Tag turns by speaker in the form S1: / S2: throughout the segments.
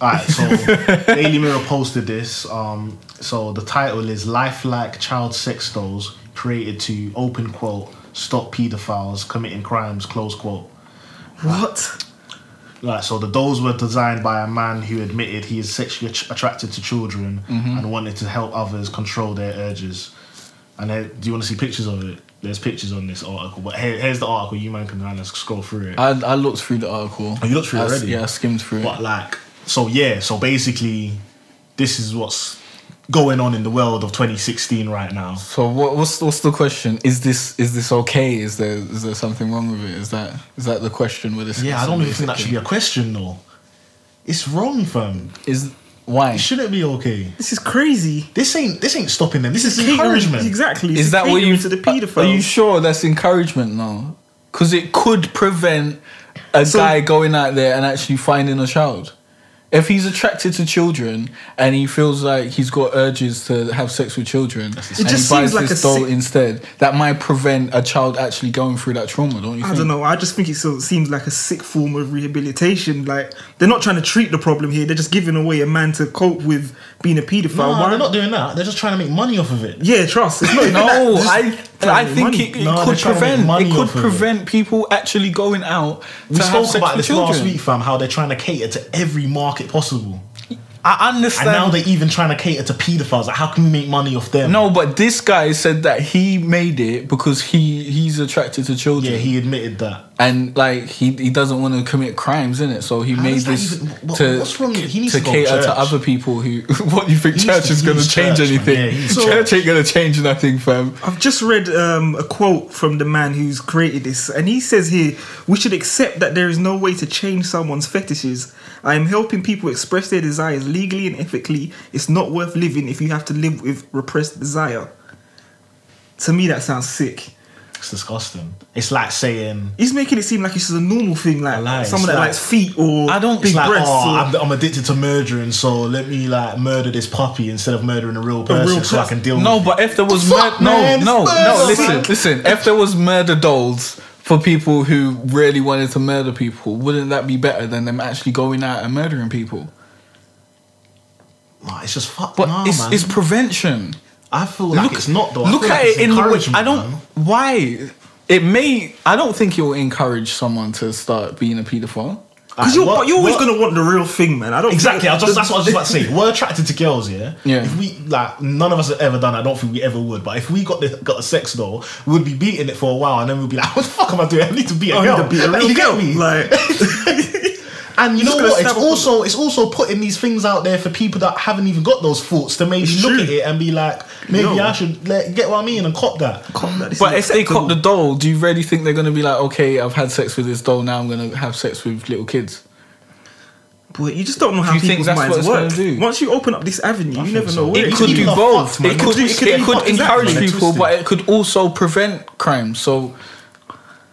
S1: Alright, so Daily Mirror posted this. So the title is "Lifelike Child Sex Dolls Created to Open Quote Stop Paedophiles Committing Crimes." Close quote.
S2: What?
S1: Right, so the dolls were designed by a man who admitted he is sexually attracted to children and wanted to help others control their urges. And do you want to see pictures of it? There's pictures on this article, but here's the article. You man can kind of scroll through it.
S2: I looked through the article.
S1: Oh, you looked through it already?
S2: Yeah, I skimmed through
S1: but
S2: it.
S1: So basically, this is what's going on in the world of 2016 right now.
S2: So what's the question? Is this okay? Is there something wrong with it? Is that the question with this?
S1: Yeah, I don't even think that should be a question though. It's wrong, fam.
S2: Why?
S1: It shouldn't be okay.
S3: This is crazy.
S1: This ain't stopping them. This is encouragement.
S3: Exactly.
S2: Is that what you
S3: to the paedophiles?
S2: Are you sure that's encouragement now? Because it could prevent a guy going out there and actually finding a child. If he's attracted to children and he feels like he's got urges to have sex with children, and he buys this doll instead, that might prevent a child actually going through that trauma, don't you think?
S3: I don't know. I just think it seems like a sick form of rehabilitation. Like, they're not trying to treat the problem here. They're just giving away a man to cope with being a paedophile.
S1: No, they're not doing that. They're just trying to make money off of it.
S3: Yeah, trust. It's not
S2: I think it could prevent people actually going out to have sex
S1: about
S2: with
S1: this
S2: children.
S1: last week, fam, how they're trying to cater to every market possible.
S2: I understand.
S1: And now they're even trying to cater to paedophiles. Like, how can we make money off them?
S2: No, but this guy said that he made it because he's attracted to children.
S1: Yeah, he admitted that.
S2: And like he doesn't want to commit crimes, innit? So he made this
S1: what's wrong? He needs to
S2: cater to other people who. What do you think? Church is going to change anything?
S1: Yeah,
S2: church ain't going to change nothing, fam.
S3: I've just read a quote from the man who's created this, and he says here, "We should accept that there is no way to change someone's fetishes. I am helping people express their desires legally and ethically. It's not worth living if you have to live with repressed desire." To me, that sounds sick.
S1: It's disgusting. It's like saying...
S3: He's making it seem like it's just a normal thing, like someone that likes feet or big
S1: like,
S3: breasts.
S1: I'm addicted to murdering, so let me like murder this puppy instead of murdering a real person so I can deal with it.
S2: No, but if there was... Listen. If there was murder dolls for people who really wanted to murder people, wouldn't that be better than them actually going out and murdering people?
S1: Nah, it's just fuck.
S2: But
S1: man.
S2: It's prevention.
S1: I feel like it's not though.
S2: Look at it in the way. I don't.
S1: Man.
S2: Why? It may. I don't think it will encourage someone to start being a paedophile.
S3: Because you're always going to want the real thing, man. I don't
S1: exactly. That's what I was just about to say. We're attracted to girls, yeah. If we none of us have ever done. I don't think we ever would. But if we got a sex doll, we'd be beating it for a while, and then we'd be like, "What the fuck am I doing? I need to beat a girl."
S3: I need to beat a real girl.
S1: Me? Like. And you know what? It's also putting these things out there for people that haven't even got those thoughts to maybe look at it and be like, maybe I should get what I mean and cop that.
S2: But if they cop the doll, do you really think they're going to be like, okay, I've had sex with this doll, now I'm going to have sex with little kids?
S3: But you just don't know how people's minds work. Once you open up this avenue, you never know where
S2: it could do both. It could encourage people, but it could also prevent crime. So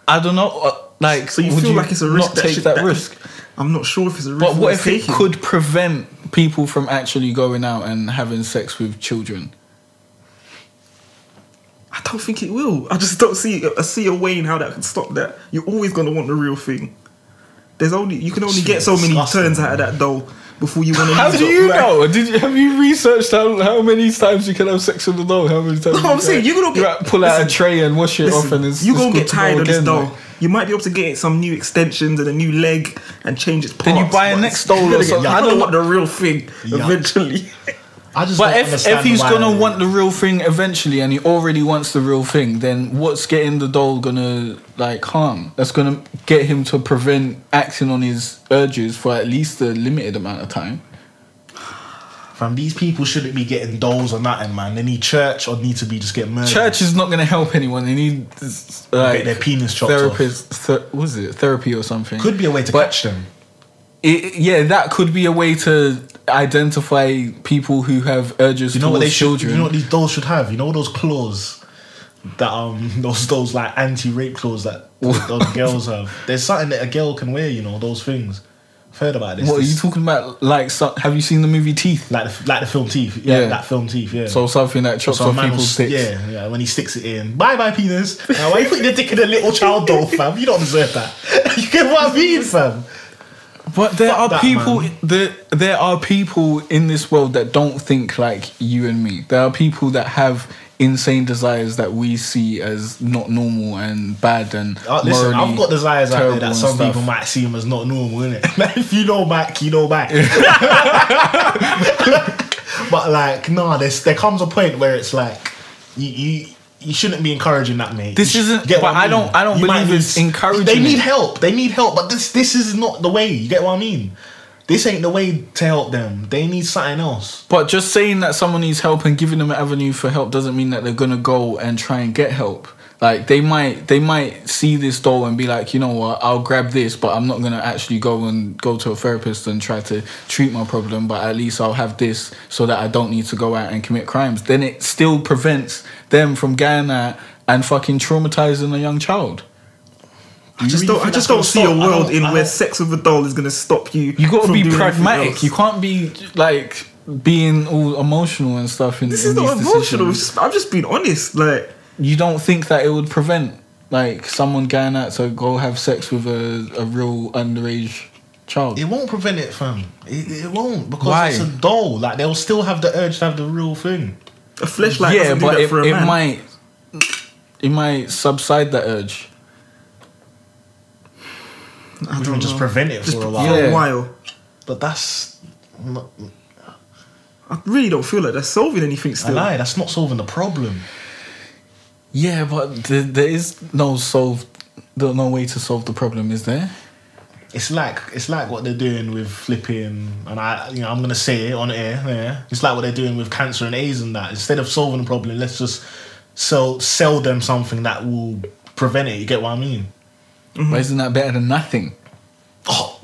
S2: I don't know. Like,
S3: so you feel like it's a risk?
S2: Not take that risk.
S3: I'm not sure if it's a risk.
S2: But what if it could prevent people from actually going out and having sex with children?
S3: I don't think it will. I just don't see a way in how that can stop that. You're always going to want the real thing. You can only get so many turns out of that doll before you want to.
S2: How do you know? Have you researched how many times you can have sex with the doll? How many times?
S3: No, I'm saying you're gonna
S2: pull out a tray and wash it off, and
S3: you're gonna get tired of this doll. You might be able to get some new extensions and a new leg and change its parts.
S2: Then you buy a next doll or something.
S3: I don't want the real thing eventually.
S2: But if he's gonna want the real thing eventually, and he already wants the real thing, then what's getting the doll gonna harm? That's gonna get him to prevent acting on his urges for at least a limited amount of time.
S1: Fam, these people shouldn't be getting dolls or nothing, man. They need church or need to be just getting murdered.
S2: Church is not going to help anyone. They need
S1: get their penis chopped off.
S2: Was it therapy or something?
S1: Could be a way to catch them.
S2: That could be a way to identify people who have urges towards children.
S1: You know what these dolls should have? You know those claws that those like anti-rape claws that those girls have. There's something that a girl can wear. You know those things. I've heard about this.
S2: What are you talking about? Have you seen the movie Teeth?
S1: Like the film Teeth. Yeah, that film Teeth. Yeah.
S2: So something that chops off people's sticks.
S1: Yeah. When he sticks it in, bye penis. Now, why are you putting your dick in a little child doll, fam? You don't deserve that. You get what I mean, fam?
S2: But there
S1: Fuck
S2: are
S1: that,
S2: people.
S1: man.
S2: There are people in this world that don't think like you and me. There are people that have insane desires that we see as not normal and bad and
S1: Listen,
S2: morally
S1: I've got desires out there
S2: terrible
S1: that
S2: and
S1: some
S2: stuff.
S1: people might see as not normal, innit? Like, if you know back, you know back. But like, nah, there comes a point where it's like you shouldn't be encouraging that, mate.
S2: This isn't.
S1: Get
S2: But
S1: what
S2: I don't. I don't
S1: You might
S2: believe it's
S1: need-
S2: encouraging.
S1: They need
S2: it.
S1: help. They need help. But this is not the way. You get what I mean? This ain't the way to help them. They need something else.
S2: But just saying that someone needs help and giving them an avenue for help doesn't mean that they're gonna go and try and get help. Like they might see this doll and be like, you know what, I'll grab this, but I'm not gonna actually go to a therapist and try to treat my problem. But at least I'll have this so that I don't need to go out and commit crimes. Then it still prevents them from going out and fucking traumatizing a young child.
S3: I just don't see a world where sex with a doll is gonna stop you.
S2: You got to
S3: from
S2: be
S3: doing anything
S2: pragmatic.
S3: else.
S2: You can't be like being all emotional and stuff.
S3: This is not emotional. I'm just being honest. Like,
S2: You don't think that it would prevent like someone going out to go have sex with a real underage child?
S1: It won't prevent it, fam. It won't, because
S2: Why?
S1: it's a doll. Like, they'll still have the urge to have the real thing.
S3: a fleshlight
S2: Yeah,
S3: doesn't do
S2: but
S3: that for a man.
S2: it might subside that urge.
S3: I
S1: We
S3: don't
S1: can just
S3: know.
S1: prevent it
S3: Just
S1: for a
S3: for
S1: while.
S2: Yeah.
S3: a while.
S1: But that's not,
S3: I really don't feel like that's solving anything
S1: I
S3: still.
S1: lie. That's not solving the problem.
S2: Yeah, but there is no way to solve the problem, is there?
S1: It's like what they're doing with flipping, and I'm gonna say it on air. Yeah, it's like what they're doing with cancer and AIDS and that. Instead of solving the problem, let's just sell them something that will prevent it. You get what I mean?
S2: But isn't that better than nothing?
S1: Oh.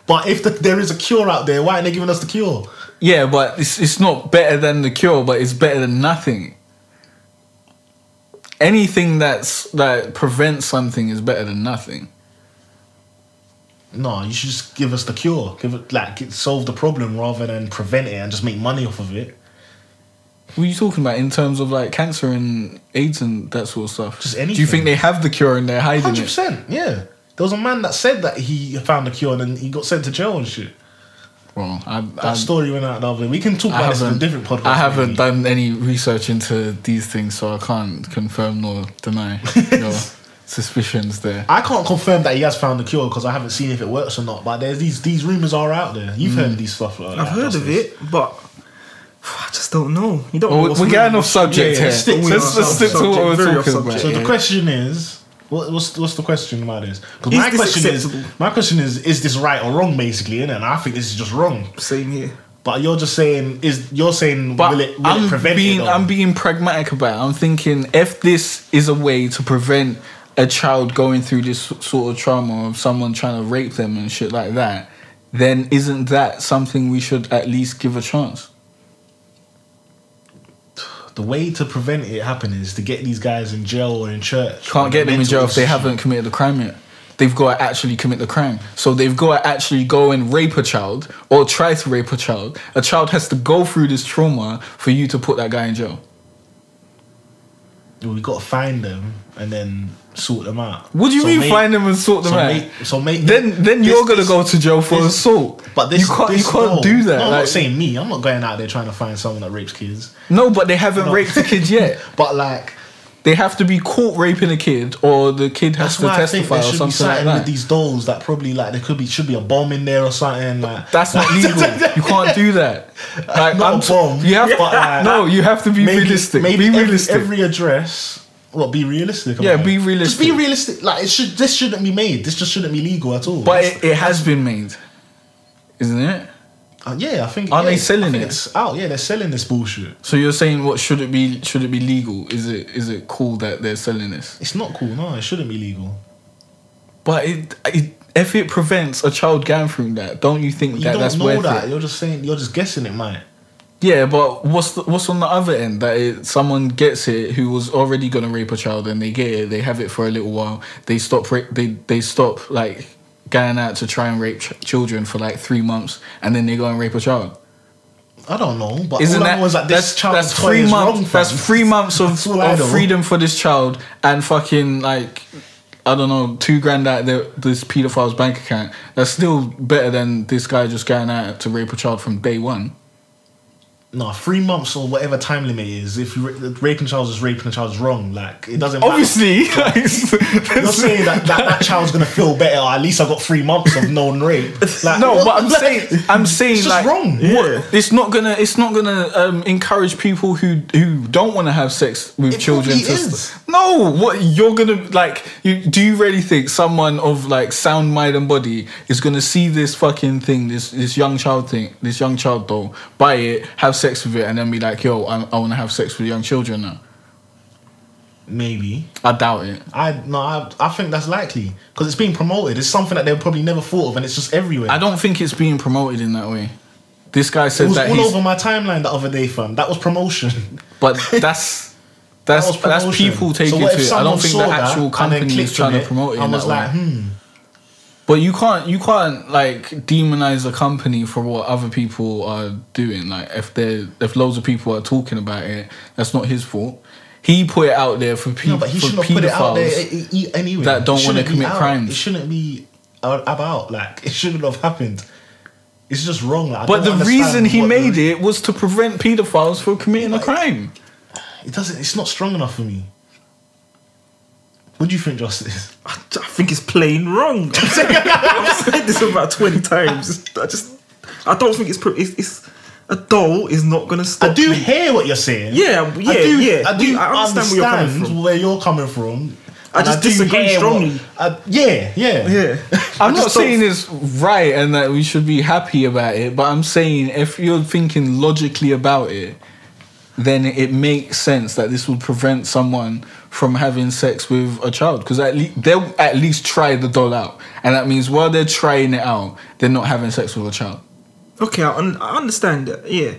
S1: But if there is a cure out there, why aren't they giving us the cure?
S2: Yeah, but it's not better than the cure, but it's better than nothing. Anything that prevents something is better than nothing.
S1: No, you should just give us the cure. Solve the problem rather than prevent it and just make money off of it.
S2: What are you talking about in terms of like cancer and AIDS and that sort of stuff?
S1: Just
S2: Do you
S1: anything.
S2: think they have the cure and they're hiding it?
S1: 100%. Yeah, there was a man that said that he found the cure and then he got sent to jail and shit.
S2: Well,
S1: That story went out the other day. We can talk about this in a different podcast.
S2: I haven't
S1: maybe.
S2: done any research into these things, so I can't confirm nor deny your suspicions there.
S1: I can't confirm that he has found the cure because I haven't seen if it works or not. But there's these rumors are out there. You've heard of these stuff.
S3: I've heard of it, but I just don't know. You don't know
S2: Well,
S3: what's
S2: we're getting off subject
S1: Yeah,
S2: here.
S1: stick to
S2: Let's
S1: our
S2: stick to what
S3: subject,
S2: we're
S3: very off
S2: talking about.
S3: subject.
S1: So the
S2: yeah.
S1: question is, what's the question about this? Because
S3: Is this acceptable?
S1: my question is this right or wrong, basically, innit? And I think this is just wrong.
S3: Same here.
S1: But you're just saying
S2: But
S1: will it prevent it? Though?
S2: I'm being pragmatic about it. I'm thinking if this is a way to prevent a child going through this sort of trauma of someone trying to rape them and shit like that, then isn't that something we should at least give a chance?
S1: The way to prevent it happening is to get these guys in jail or in church.
S2: Can't get them in
S1: Mental
S2: jail if they
S1: institution.
S2: haven't committed the crime yet. They've got to actually commit the crime. So they've got to actually go and rape a child or try to rape a child. A child has to go through this trauma for you to put that guy in jail.
S1: We got to find them and then sort them out.
S2: What do you mean find them and sort them out? Then you're gonna go to jail for assault.
S1: But
S2: you can't do that.
S1: No, I'm
S2: like-
S1: not saying me. I'm not going out there trying to find someone that rapes kids.
S2: No, but they haven't raped the kid yet.
S1: But like,
S2: They have to be caught raping a kid, or the kid has
S1: that's
S2: to
S1: why I think
S2: testify
S1: there
S2: or
S1: should be
S2: something like
S1: something
S2: that.
S1: with these dolls that probably like there should be a bomb in there or something like.
S2: That's not legal. You can't do that. Like,
S1: Not a bomb.
S2: You have
S1: but, like,
S2: no. You have to be
S1: maybe,
S2: realistic.
S1: Maybe
S2: be realistic.
S1: Every address. What? Be realistic.
S2: Yeah,
S1: about
S2: be
S1: it.
S2: realistic.
S1: Just be realistic. Like this shouldn't be made. This just shouldn't be legal at all.
S2: But it has been made, isn't it?
S1: Yeah, I think.
S2: Aren't
S1: yeah,
S2: they selling
S1: I think
S2: it?
S1: It's out. Yeah, they're selling this bullshit.
S2: So you're saying what should it be? Should it be legal? Is it cool that they're selling this?
S1: It's not cool. No, it shouldn't be legal.
S2: But if it prevents a child going through that, don't you think
S1: You
S2: that
S1: don't
S2: that's
S1: know
S2: worth
S1: that.
S2: it?
S1: You're just saying. You're just guessing it might.
S2: Yeah, but what's on the other end? That someone gets it who was already gonna rape a child, and they get it, they have it for a little while, they stop they stop like going out to try and rape children for like 3 months, and then they go and rape a child.
S1: I don't know, but
S2: Isn't
S1: all I
S2: that
S1: know is that this child's
S2: that's
S1: toy
S2: 3
S1: is
S2: months?
S1: wrong, fam.
S2: That's 3 months
S1: That's all I
S2: of
S1: know.
S2: freedom for this child, and fucking like I don't know, $2,000 out of this paedophile's bank account, that's still better than this guy just going out to rape a child from day one.
S1: No, 3 months or whatever time limit is. If you raping a child is raping a child is wrong. Like, it doesn't matter.
S2: Obviously,
S1: You're saying that child's gonna feel better. Or at least I got 3 months of known rape. Like,
S2: no, but I'm saying
S1: it's just
S2: like
S1: wrong.
S3: Yeah.
S2: It's not gonna encourage people who don't want to have sex with children. No, what you're gonna like? Do you really think someone of like sound mind and body is gonna see this fucking thing, this young child doll, buy it, have sex with it, and then be like, yo, I want to have sex with young children now?
S1: Maybe.
S2: I doubt it.
S1: I think that's likely because it's being promoted. It's something that they probably never thought of, and it's just everywhere.
S2: I don't think it's being promoted in that way. This guy said that
S1: it was all over my timeline the other day, fam. That was promotion.
S2: But that's people taking
S1: so
S2: to it. I don't think the actual company is trying to promote it.
S1: I was like,
S2: But you can't like demonize a company for what other people are doing. Like if loads of people are talking about it, that's not his fault. He put it out there for people.
S1: No, but he shouldn't have put it out there anyway.
S2: That don't want to commit crimes.
S1: It shouldn't be about. Like, it shouldn't have happened. It's just wrong. Like,
S2: but the reason he made it was to prevent paedophiles from committing a crime.
S1: It doesn't. It's not strong enough for me. What do you think, Justice?
S3: I think it's plain wrong. I've said this about 20 times. I don't think it's a doll is not gonna stop.
S1: I do hear what you're saying.
S3: Yeah. I
S1: understand where you're coming from.
S3: I just disagree strongly.
S1: Yeah.
S2: I'm not saying it's right and that we should be happy about it, but I'm saying if you're thinking logically about it, then it makes sense that this would prevent someone from having sex with a child, because they'll at least try the doll out, and that means while they're trying it out, they're not having sex with a child.
S3: Okay, I understand that. Yeah,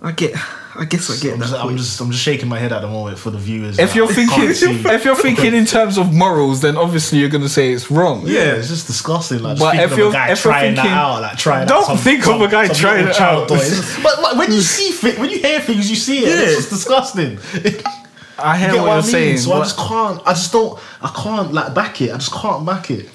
S3: I guess I get that.
S1: I'm just shaking my head at the moment for the viewers.
S2: If you're thinking in terms of morals, then obviously you're gonna say it's wrong.
S1: Yeah, it's just disgusting. Like,
S2: but if you're trying that out,
S1: like trying
S2: don't think of a guy trying it out.
S1: But when you hear things, you see it. Yeah. It's just disgusting.
S2: I hear what you're saying.
S1: So I can't like back it. I just can't back it.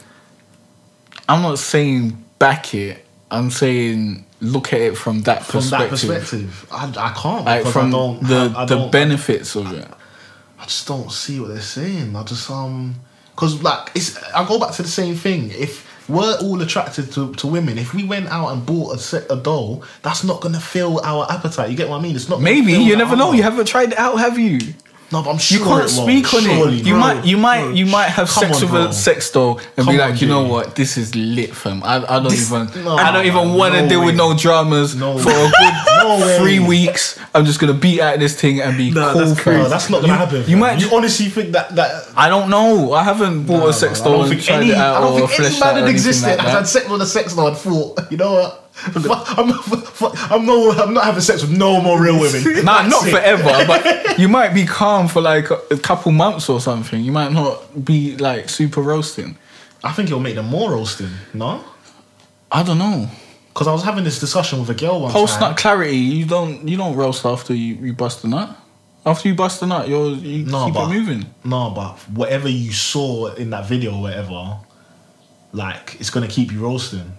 S2: I'm not saying back it. I'm saying look at it from that perspective.
S1: I can't.
S2: Like from the benefits of it.
S1: I just don't see what they're saying. I just because like I go back to the same thing. If we're all attracted to women, if we went out and bought a doll, that's not gonna fill our appetite. You get what I mean? It's not.
S2: Maybe you never know. You haven't tried it out, have you?
S1: No, but I'm sure
S2: you can't speak on it. You might have sex with a sex doll and be like, you know what, this is lit, fam. I don't even want to deal with no dramas for a good 3 weeks. I'm just gonna beat out this thing and be cool.
S1: No, that's not gonna happen. You honestly think that?
S2: I don't know. I haven't bought a sex doll and tried it out or fleshed out.
S1: I don't think any man that existed has had sex with a sex doll and thought, you know what? I'm not having sex with no more real women.
S2: Nah, not forever, but you might be calm for like a couple months or something. You might not be like super roasting.
S1: I think it'll make them more roasting. No,
S2: I don't know.
S1: Because I was having this discussion with a girl once.
S2: Post nut clarity. You don't roast after you bust a nut. After you bust a nut, you keep it moving. No, but whatever you saw in that video or whatever, like, it's gonna keep you roasting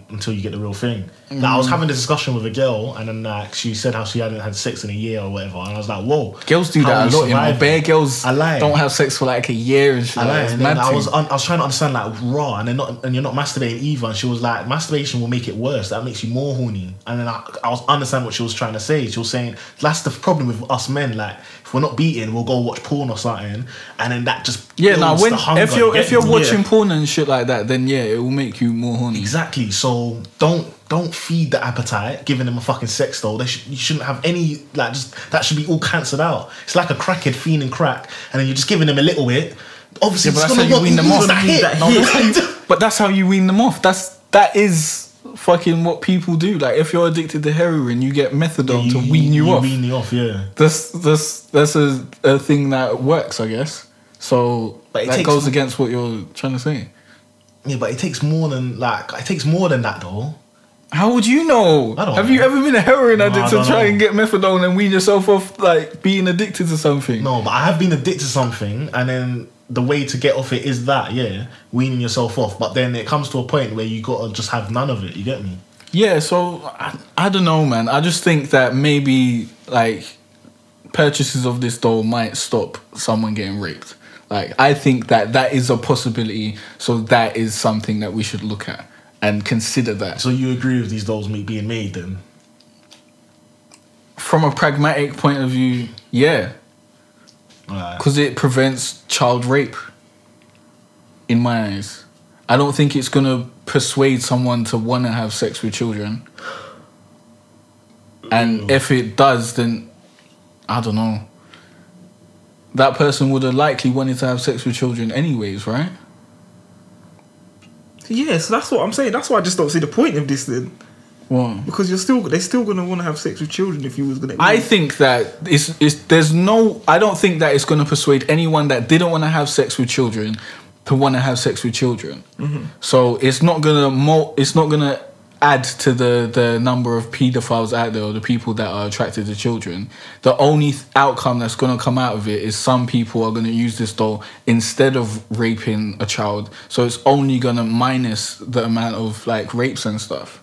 S2: until you get the real thing. Like, I was having this discussion with a girl, and then like she said how she hadn't had sex in a year or whatever, and I was like, whoa. Girls do that a lot, you know. Bare girls don't have sex for like a year and shit. And then I was trying to understand, like, raw, and you're not masturbating either. And she was like, masturbation will make it worse. That makes you more horny. And then I was understanding what she was trying to say. She was saying that's the problem with us men. Like, if we're not beating, we'll go watch porn or something, and then that just builds the hunger. If you're watching porn and shit like that, then yeah, it will make you more horny. Exactly. So don't feed the appetite, giving them a fucking sex doll. You shouldn't have any, like, just that should be all cancelled out. It's like a crackhead fiending crack, and then you're just giving them a little bit. Obviously, but that's how you wean them off. But that's how you wean them off. That is fucking what people do. Like, if you're addicted to heroin, you get methadone to wean you off. Wean you off, yeah. That's a thing that works, I guess. So that goes against what you're trying to say. Yeah, but it takes more than that though. How would you know?
S1: I don't
S2: Have
S1: know.
S2: you ever been a heroin addict
S1: I
S2: to
S1: don't
S2: try
S1: know.
S2: and get methadone and wean yourself off like being addicted to something?
S1: No, but I have been addicted to something, and then the way to get off it is that, weaning yourself off. But then it comes to a point where you gotta just have none of it. You get me?
S2: Yeah, so I don't know, man. I just think that maybe like purchases of this doll might stop someone getting raped. Like, I think that is a possibility. So that is something that we should look at and consider that.
S1: So you agree with these dolls being made then?
S2: From a pragmatic point of view, yeah.
S1: Alright.
S2: Because it prevents child rape, in my eyes. I don't think it's going to persuade someone to want to have sex with children. And if it does, then, I don't know. That person would have likely wanted to have sex with children anyways, right?
S3: Yeah, so that's what I'm saying. That's why I just don't see the point of this then.
S2: Well,
S3: Because they're still going to want to have sex with children if you was going to...
S2: I think that I don't think that it's going to persuade anyone that didn't want to have sex with children to want to have sex with children.
S3: Mm-hmm.
S2: So it's not gonna add to the number of paedophiles out there or the people that are attracted to children. The only outcome that's going to come out of it is some people are going to use this doll instead of raping a child. So it's only going to minus the amount of like rapes and stuff.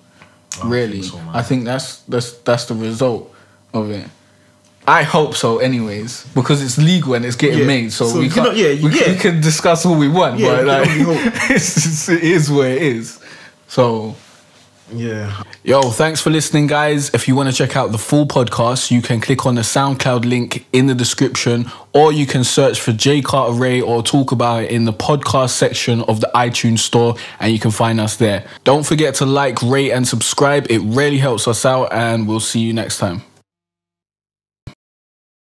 S2: Really,
S1: think so, man.
S2: I think that's the result of it. I hope so, anyways, because it's legal and it's getting
S3: Yeah.
S2: made. So,
S3: So
S2: we
S3: you
S2: can
S3: cannot-
S2: we can discuss all we want,
S3: Yeah,
S2: but
S3: we
S2: like,
S3: can only hope.
S2: it is what it is. So.
S1: Yeah.
S2: Yo, thanks for listening, guys. If you want to check out the full podcast, you can click on the SoundCloud link in the description, or you can search for Jay Cartere or talk about it in the podcast section of the iTunes store, and you can find us there. Don't forget to like, rate, and subscribe. It really helps us out, and we'll see you next time.